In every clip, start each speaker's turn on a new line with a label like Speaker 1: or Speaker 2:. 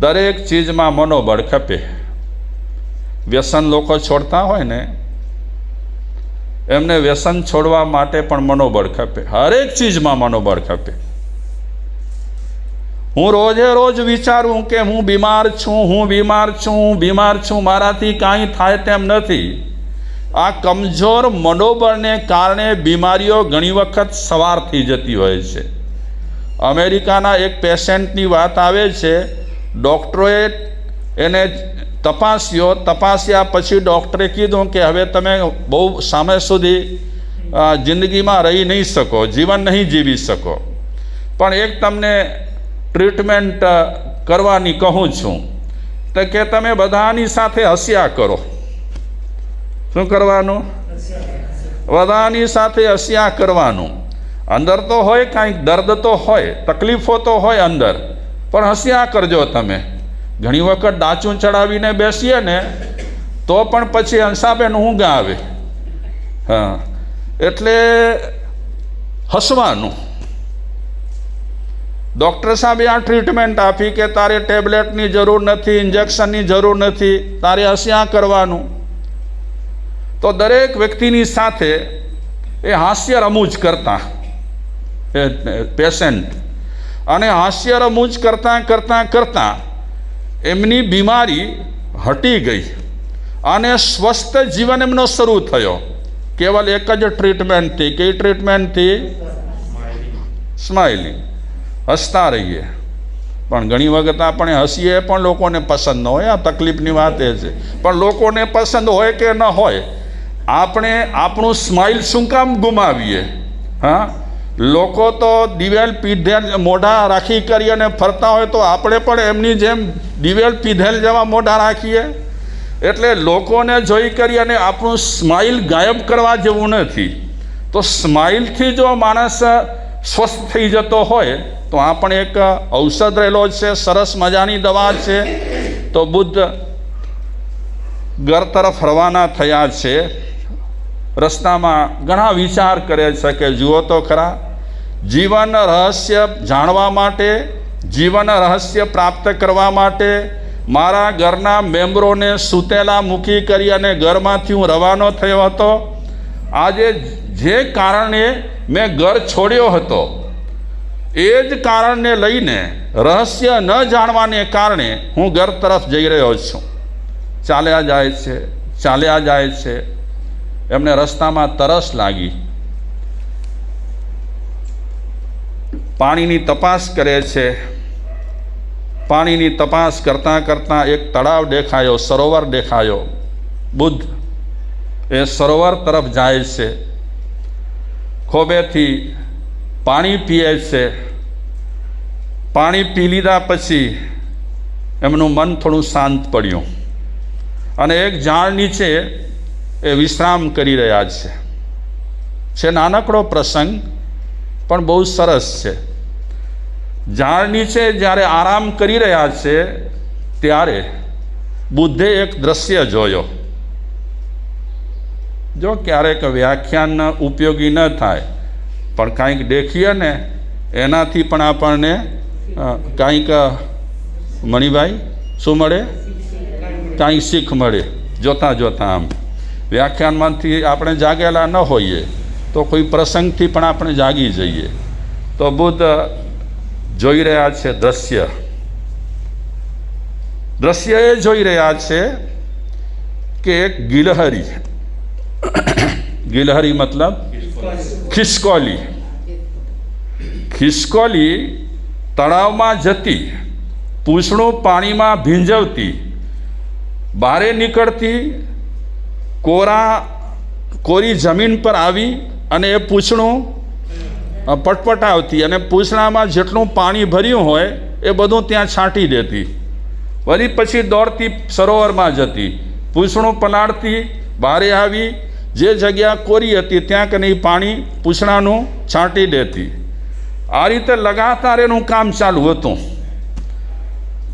Speaker 1: દરેક ચીજમાં મનોબળ ખપે. વ્યસન લોકો છોડતા હોય ને, એમને વ્યસન છોડવા માટે પણ મનોબળ ખપે. હરેક ચીજમાં મનોબળ ખપે. હું રોજે રોજ વિચારું કે હું બીમાર છું, મારાથી કાંઈ થાય તેમ નથી. આ કમજોર મનોબળને કારણે બીમારીઓ ઘણી વખત સવાર થઈ જતી હોય છે. અમેરિકાના એક પેશન્ટની વાત આવે છે. ડૉક્ટરોએ એને તપાસ્યા પછી ડૉક્ટરે કીધું કે હવે તમે બહુ સમય સુધી જિંદગીમાં રહી નહીં શકો, જીવન નહીં જીવી શકો, પણ એક તમને ટ્રીટમેન્ટ કરવાની કહું છું, તો કે તમે બધાની સાથે હસ્યા કરો. શું કરવાનું? બધાની સાથે હસ્યા કરવાનું. અંદર તો હોય કાંઈક દર્દ તો હોય, તકલીફો તો હોય અંદર, પણ હસ્યા કરજો તમે. ઘણી વખત ડાચું ચડાવીને બેસીએ ને તો પણ પછી હંસાબેન ઊંઘ આવે. હા, એટલે હસવાનું. ડૉક્ટર સાહેબે આ ટ્રીટમેન્ટ આપી કે તારે ટેબ્લેટની જરૂર નથી, ઇન્જેક્શનની જરૂર નથી, તારે હસ્યા કરવાનું. તો દરેક વ્યક્તિની સાથે એ હાસ્ય રમૂજ કરતા પેશન્ટ, અને હાસ્ય રમૂજ કરતાં એમની બીમારી હટી ગઈ અને સ્વસ્થ જીવન એમનો શરૂ થયો. કેવલ એક જ ટ્રીટમેન્ટથી. કઈ ટ્રીટમેન્ટથી? સ્માઇલિંગ. હસતા રહીએ. પણ ઘણી વખત આપણે હસીએ પણ લોકોને પસંદ ન હોય. આ તકલીફની વાત એ છે. પણ લોકોને પસંદ હોય કે ન હોય, આપણે આપણું સ્માઇલ શું કામ ગુમાવીએ? હા, લોકો તો દિવેલ પીધેલ મોઢા રાખી કરી અને ફરતા હોય, તો આપણે પણ એમની જેમ દિવેલ પીધેલ જેવા મોઢા રાખીએ. એટલે લોકોને જોઈ કરી અને આપણું સ્માઇલ ગાયબ કરવા જેવું નથી. તો સ્માઇલથી જો માણસ સ્વસ્થ થઈ જતો હોય તો આ પણ એક ઔષધ રહેલો છે, સરસ મજાની દવા છે. તો બુદ્ધ ઘર તરફ રવાના થયા છે. રસ્તામાં ઘણા વિચાર કરે છે કે જુઓ તો ખરા, જીવન રહસ્ય જાણવા માટે, જીવન રહસ્ય પ્રાપ્ત કરવા માટે મારા ઘરના મેમ્બરોને સૂતેલા મૂકી કરી અને ઘરમાંથી હું રવાનો થયો હતો. આજે જે કારણે મેં ઘર છોડ્યો હતો, એ જ કારણને લઈને, રહસ્ય ન જાણવાને કારણે હું ઘર તરફ જઈ રહ્યો છું. ચાલ્યા જાય છે. એમને રસ્તામાં તરસ લાગી. પાણીની તપાસ કરે છે. પાણીની તપાસ કરતાં એક તળાવ દેખાયો, સરોવર દેખાયો. બુદ્ધ એ સરોવર તરફ જાય છે. ખોબેથી પાણી પીએ છે. પાણી પી લીધા પછી એમનું મન થોડું શાંત પડ્યું અને એક ઝાડ નીચે એ વિશ્રામ કરી રહ્યા છે. નાનકડો પ્રસંગ પણ બહુ સરસ છે. ઝાડ નીચે જ્યારે આરામ કરી રહ્યા છે ત્યારે બુદ્ધે એક દ્રશ્ય જોયો. જો ક્યારેક વ્યાખ્યાન ઉપયોગી ન થાય, પણ કાંઈક દેખીએ ને એનાથી પણ આપણને કાંઈક, મણિભાઈ, શું મળે? કાંઈક શીખ મળે. જોતાં આમ વ્યાખ્યાનમાંથી આપણે જાગેલા ન હોઈએ તો કોઈ પ્રસંગથી પણ આપણે જાગી જઈએ. તો બુદ્ધ જોઈ રહ્યા છે દ્રશ્ય એ જોઈ રહ્યા છે કે એક ગિલહરી મતલબ ખિસકોલી તળાવમાં જતી, પૂંછડું પાણીમાં ભીંજવતી, બહારે નીકળતી, કોરી જમીન પર આવી અને એ પૂંછડું પટપટાવતી અને પૂંછડામાં જેટલું પાણી ભર્યું હોય એ બધું ત્યાં છાંટી દેતી. વળી પછી દોડતી સરોવરમાં જતી, પૂંછડું પલાળતી, બહારે આવી, જે જગ્યા કોરી હતી ત્યાં કને પાણી પૂંછડાનું છાંટી દેતી. આ રીતે લગાતાર એનું કામ ચાલુ હતું.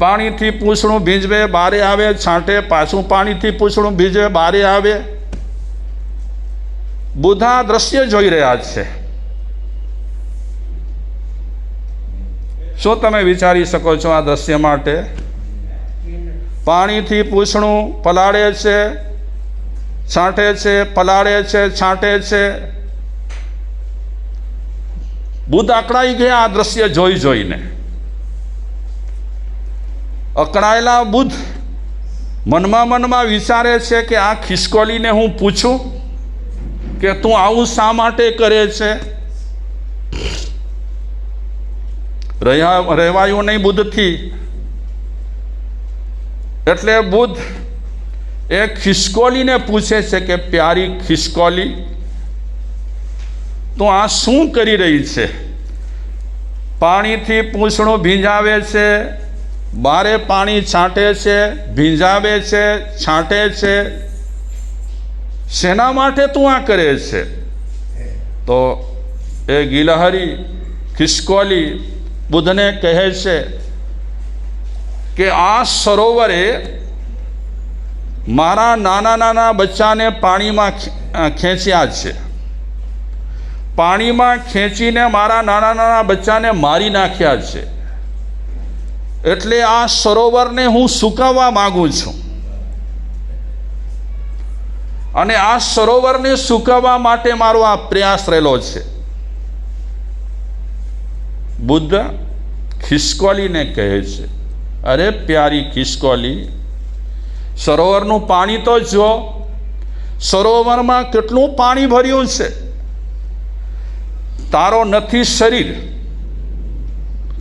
Speaker 1: પાણીથી પૂંછડું ભીંજવે, બહારે આવે, છાંટે, પાછું પાણીથી પૂંછડું ભીંજવે, બહારે આવે. બુદ્ધા દ્રશ્ય જોઈ રહ્યા છે. શું તમે વિચારી શકો છો આ દ્રશ્ય માટે? પાણીથી પૂંછડું પલાળે છે, છાંટે છે, પલાળે છે, છાંટે છે. બુદ્ધ અકળાઈ ગયા આ દ્રશ્ય જોઈ જોઈને. અકળાયેલા બુદ્ધ મનમાં વિચારે છે કે આ ખિસકોલીને હું પૂછું કે તું આવું શા માટે કરે છે. રહેવાયું નહીં બુદ્ધથી. એટલે બુદ્ધ એ ખિસકોલીને પૂછે છે કે પ્યારી ખિસકોલી, તું આ શું કરી રહી છે? પાણીથી પૂંછડું ભીંજાવે છે, બારે પાણી છાંટે છે, ભીંજાવે છે, છાંટે છે. શેના માટે તું આ કરે છે? તો એ ગિલહરી ખિસકોલી બુદ્ધને કહે છે કે આ સરોવરે મારા નાના બચ્ચાને પાણીમાં ખેંચ્યા છે. પાણીમાં ખેંચીને મારા નાના બચ્ચાને મારી નાખ્યા છે. એટલે આ સરોવરને હું સૂકવવા માગું છું. અને આ સરોવરને સૂકવવા માટે મારો આ પ્રયાસ રહેલો છે. બુદ્ધ ખિસકોલીને કહે છે, અરે પ્યારી ખિસકોલી, સરોવરનું પાણી તો જો, સરોવરમાં કેટલું પાણી ભર્યું છે. તારો નથી શરીર,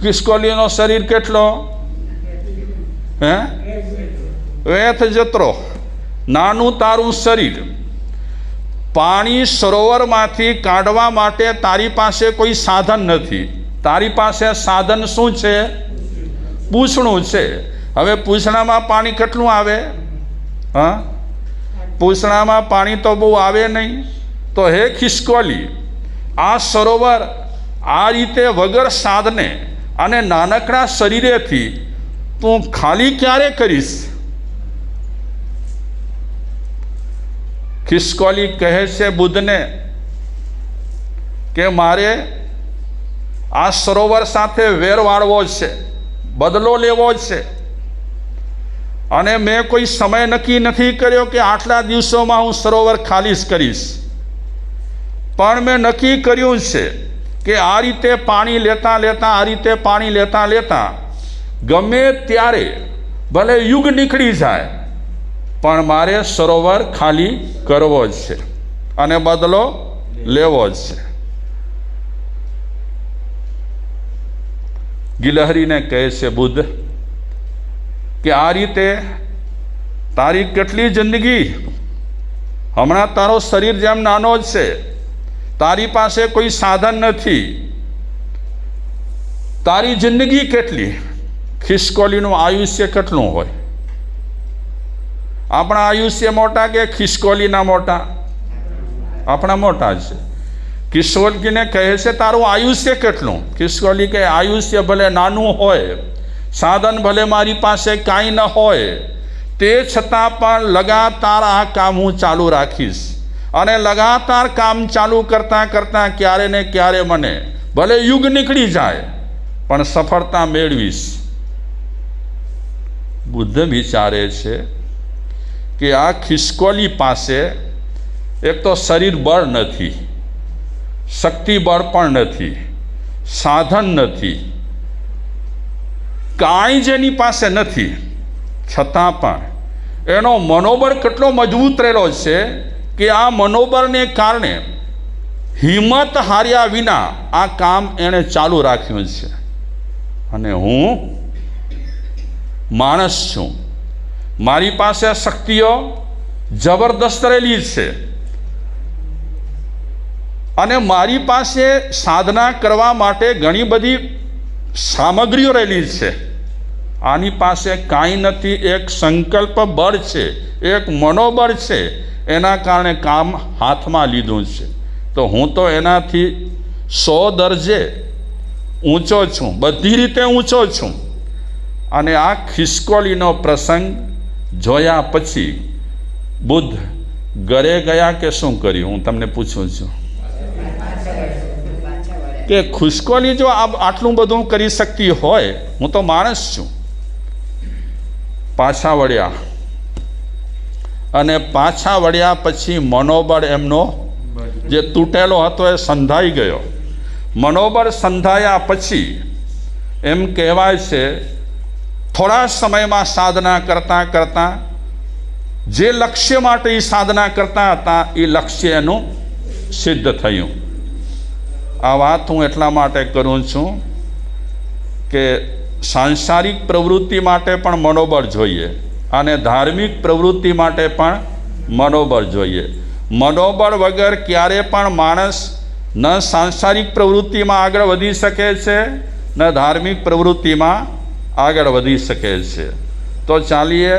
Speaker 1: ખિસકોલીનો શરીર કેટલો? વેથ જત્રો નાનું તારું શરીર. પાણી સરોવરમાંથી કાઢવા માટે તારી પાસે કોઈ સાધન નથી. તારી પાસે સાધન શું છે? પૂંછડું છે. હવે પૂંછડામાં પાણી કેટલું આવે? પૂંછડામાં પાણી તો બહુ આવે નહીં. તો હે ખિસકોલી, આ સરોવર આ રીતે વગર સાધને અને નાનકડા શરીરેથી તું ખાલી ક્યારે કરીશ? ખિસકોલી કહે છે બુદ્ધને કે મારે આ સરોવર સાથે વેર વાળવો છે, બદલો લેવો છે. અને મેં કોઈ સમય નક્કી નથી કર્યો કે આટલા દિવસોમાં હું સરોવર ખાલી કરીશ. પણ મેં નક્કી કર્યું છે કે આ રીતે પાણી લેતા લેતા, આ રીતે પાણી લેતા લેતા ગમે ત્યારે ભલે યુગ નીકળી જાય, પણ મારે સરોવર ખાલી કરવો જ છે અને બદલો લેવો જ છે. ગિલહરીને કહે છે બુદ્ધ કે આ રીતે તારી કેટલી જિંદગી, હમણાં તારો શરીર જેમ નાનો જ છે, તારી પાસે કોઈ સાધન નથી, તારી જિંદગી કેટલી? ખિસકોલીનું આયુષ્ય કેટલું હોય? આપણા આયુષ્ય મોટા કે ખિસકોલીના મોટા? આપણા મોટા છે. ખિસકોલીને કહે છે તારું આયુષ્ય કેટલું? ખિસકોલી કહે આયુષ્ય ભલે નાનું હોય, સાધન ભલે મારી પાસે કાંઈ ન હોય, તે છતાં પણ લગાતાર આ કામ હું ચાલુ રાખીશ. અને લગાતાર કામ ચાલુ કરતાં કરતાં ક્યારે ને ક્યારે મને ભલે યુગ નીકળી જાય પણ સફળતા મેળવીશ. બુદ્ધ વિચારે છે કે આ ખિસકોલી પાસે એક તો શરીર બળ નથી, શક્તિ બળ પણ નથી, સાધન નથી, કાંઈ જેની પાસે નથી, છતાં પણ એનો મનોબળ કેટલો મજબૂત રહેલો છે કે આ મનોબળને કારણે હિંમત હાર્યા વિના આ કામ એણે ચાલુ રાખ્યું છે. અને હું માણસ છું, મારી પાસે શક્તિઓ જબરદસ્ત રહેલી છે અને મારી પાસે સાધના કરવા માટે ઘણી બધી સામગ્રીઓ રહેલી છે. આની પાસે કાંઈ નથી, એક સંકલ્પ બળ છે, એક મનોબળ છે, એના કારણે કામ હાથમાં લીધું છે. તો હું તો એનાથી 100 દરજે ઊંચો છું, બધી રીતે ઊંચો છું. અને આ ખિસકોલીનો પ્રસંગ જોયા પછી બુદ્ધ ઘરે ગયા કે શું કર્યું? હું તમને પૂછું છું કે ખિસકોલી જો આટલું બધું કરી શકતી હોય, હું તો માણસ છું, પાછા વળ્યા અને પાછા વળ્યા પછી મનોબળ એમનો જે તૂટેલો હતો એ સંધાઈ ગયો. મનોબળ સંધાયા પછી એમ કહેવાય છે થોડા સમયમાં સાધના કરતાં કરતાં જે લક્ષ્ય માટે એ સાધના કરતા હતા એ લક્ષ્ય એનું સિદ્ધ થયું. આ વાત હું એટલા માટે કરું છું કે સાંસારિક પ્રવૃત્તિ માટે પણ મનોબળ જોઈએ અને ધાર્મિક પ્રવૃત્તિ માટે પણ મનોબળ જોઈએ. મનોબળ વગર ક્યારે પણ માણસ ન સાંસારિક પ્રવૃત્તિમાં આગળ વધી શકે છે ન ધાર્મિક પ્રવૃત્તિમાં આગળ વધી શકે છે. તો ચાલીએ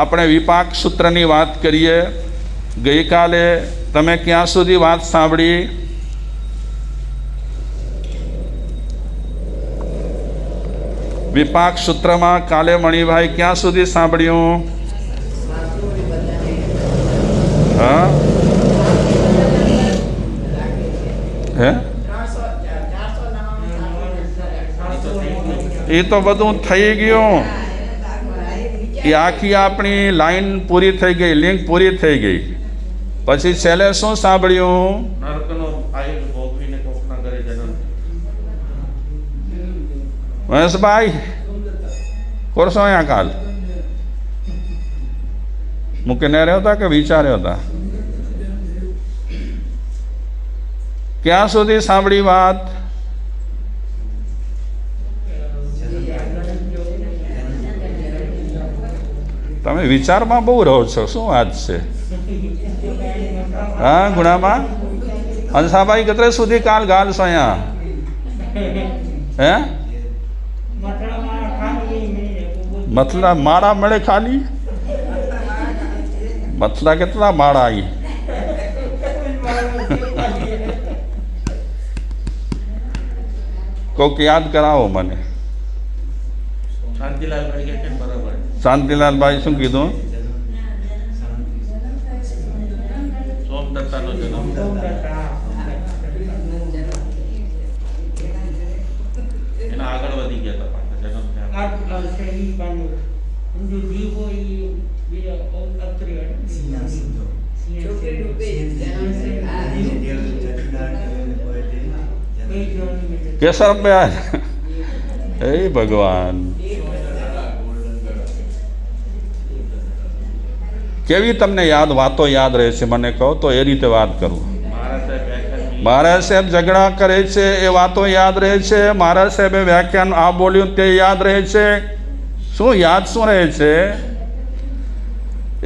Speaker 1: આપણે વિપાક સૂત્રની વાત કરીએ. ગઈકાલે તમે ક્યાં સુધી વાત સાંભળી? વિપાક સૂત્રમાં કાલે મણિભાઈ ક્યાં સુધી સાંભળ્યું? હા હે એ તો બધું થઈ ગયું. એ આખી આપણી લાઈન પૂરી થઈ ગઈ, લિંક પૂરી થઈ ગઈ. પછી છેલ્લે શું સાંભળ્યું? મહેશભાઈ કરશો અહીંયા કાલ મૂકીને રહ્યો હતા કે વિચાર્યો હતા? ક્યાં સુધી સાંભળી વાત? તમે વિચારમાં બહુ રહો છો, શું વાત છે? હા ગુણામાં હંસાભાઈ કેટલે સુધી કાલ ગાલશો અહીંયા? હે મથલા માળા મળે ખાલી? મથલા કેટલા માળા આવી? કોક યાદ કરાવો મને. શાંતિલાલભાઈ શું કીધું? કેશરભાઈ હે ભગવાન, કેવી તમને વાતો યાદ રહે છે મને કહો તો એ રીતે વાત કરું. મહારાજ સાહેબ ઝઘડા કરે છે એ વાતો યાદ રહે છે? મહારાજ સાહેબે વ્યાખ્યાન આ બોલ્યું તે યાદ રહે છે? શું યાદ શું રહે છે?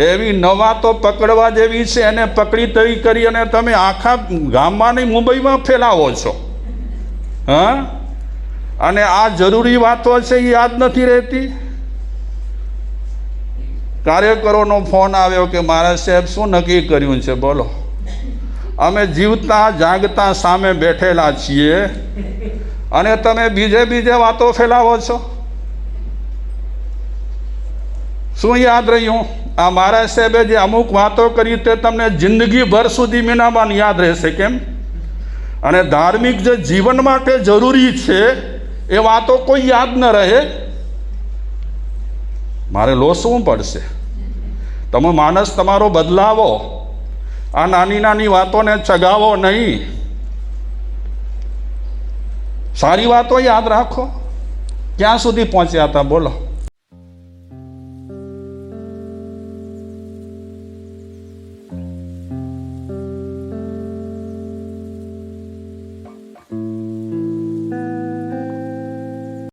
Speaker 1: એવી નવા તો પકડવા જેવી છે, એને પકડી તરી કરી અને તમે આખા ગામમાં નહીં મુંબઈમાં ફેલાવો છો. હા, અને આ જરૂરી વાતો છે એ યાદ નથી રહેતી. કાર્યકરોનો ફોન આવ્યો કે મહારાજ સાહેબ શું નક્કી કર્યું છે બોલો? અમે જીવતા જાગતા સામે બેઠેલા છીએ અને તમે બીજે વાતો ફેલાવો છો. શું યાદ રહ્યું? આ મહારાજ સાહેબે જે અમુક વાતો કરી તે તમને જિંદગીભર સુધી મીનાબાન યાદ રહેશે. કેમ? અને ધાર્મિક જે જીવન માટે જરૂરી છે એ વાતો કોઈ યાદ ન રહે. મારે લોસવું પડશે. તમે માનસ તમારો બદલાવો, આ નાની નાની વાતોને ચગાવો નહીં. સારી વાતો યાદ રાખો. ક્યાં સુધી પહોંચ્યા હતા બોલો?